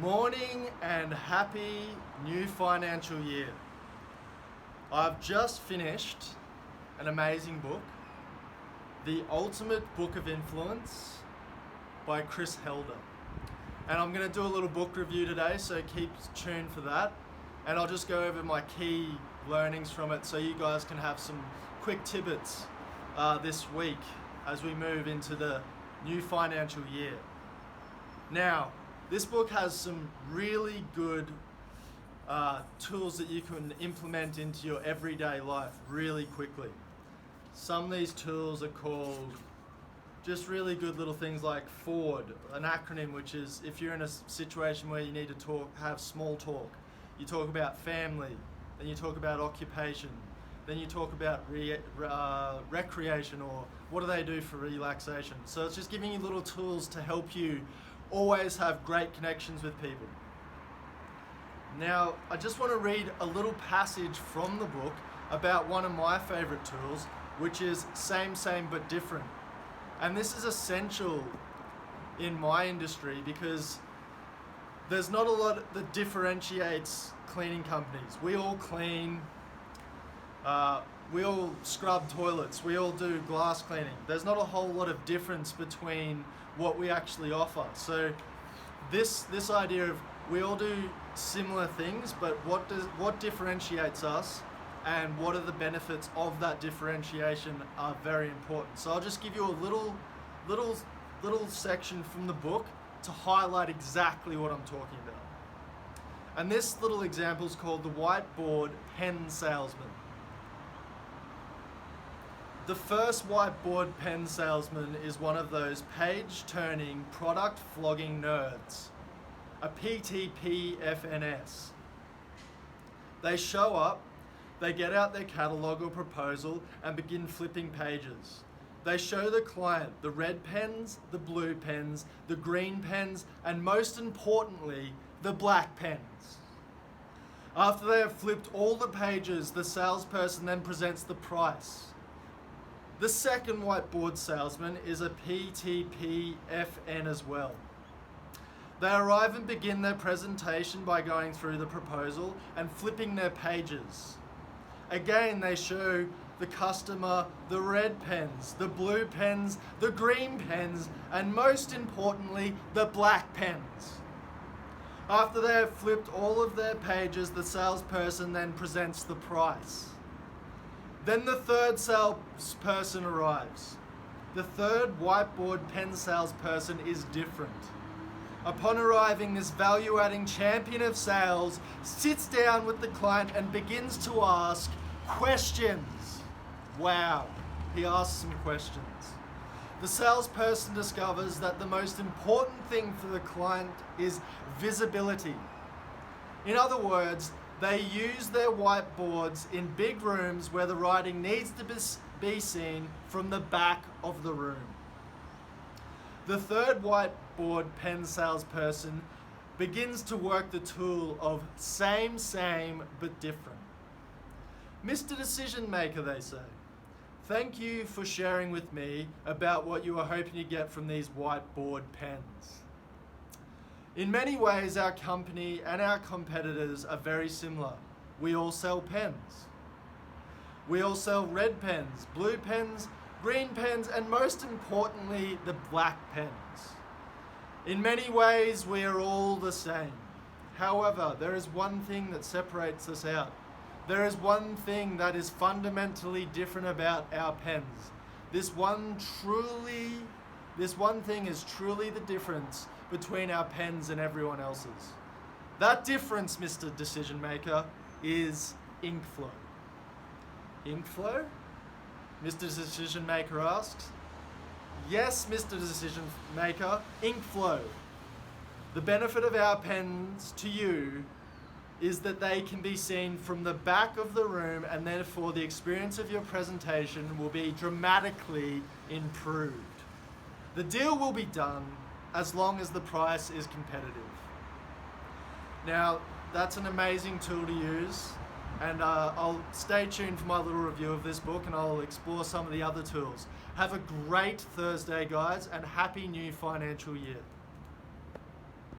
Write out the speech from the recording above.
Morning and happy new financial year. I've just finished an amazing book, The Ultimate Book of Influence by Chris Helder. And I'm going to do a little book review today, so keep tuned for that. And I'll just go over my key learnings from it so you guys can have some quick tidbits this week as we move into the new financial year. Now, this book has some really good tools that you can implement into your everyday life really quickly. Some of these tools are called just really good little things like FORD, an acronym which is if you're in a situation where you need to have small talk, you talk about family, then you talk about occupation, then you talk about recreation, or what do they do for relaxation. So it's just giving you little tools to help you always have great connections with people. Now, I just want to read a little passage from the book about one of my favorite tools, which is same but different. And this is essential in my industry because there's not a lot that differentiates cleaning companies. We all clean, we all scrub toilets, we all do glass cleaning. There's not a whole lot of difference between what we actually offer. So this idea of we all do similar things, but what differentiates us and what are the benefits of that differentiation are very important. So I'll just give you a little section from the book to highlight exactly what I'm talking about. And this little example is called the whiteboard pen salesman. The first whiteboard pen salesman is one of those page-turning, product-flogging nerds, a PTPFNS. They show up, they get out their catalog or proposal and begin flipping pages. They show the client the red pens, the blue pens, the green pens, and most importantly, the black pens. After they have flipped all the pages, the salesperson then presents the price. The second whiteboard salesman is a PTPFN as well. They arrive and begin their presentation by going through the proposal and flipping their pages. Again, they show the customer the red pens, the blue pens, the green pens, and most importantly, the black pens. After they have flipped all of their pages, the salesperson then presents the price. Then the third salesperson arrives. The third whiteboard pen salesperson is different. Upon arriving, this value-adding champion of sales sits down with the client and begins to ask questions. Wow, he asks some questions. The salesperson discovers that the most important thing for the client is visibility. In other words, they use their whiteboards in big rooms where the writing needs to be seen from the back of the room. The third whiteboard pen salesperson begins to work the tool of same but different. Mr. Decision Maker, they say, thank you for sharing with me about what you are hoping to get from these whiteboard pens. In many ways, our company and our competitors are very similar. We all sell pens. We all sell red pens, blue pens, green pens, and most importantly, the black pens. In many ways, we are all the same. However, there is one thing that separates us out. There is one thing that is fundamentally different about our pens. This one thing is truly the difference between our pens and everyone else's. That difference, Mr. Decision Maker, is ink flow. Ink flow? Mr. Decision Maker asks. Yes, Mr. Decision Maker, ink flow. The benefit of our pens to you is that they can be seen from the back of the room, and therefore the experience of your presentation will be dramatically improved. The deal will be done as long as the price is competitive. Now, that's an amazing tool to use, and I'll stay tuned for my little review of this book, and I'll explore some of the other tools. Have a great Thursday, guys, and happy new financial year.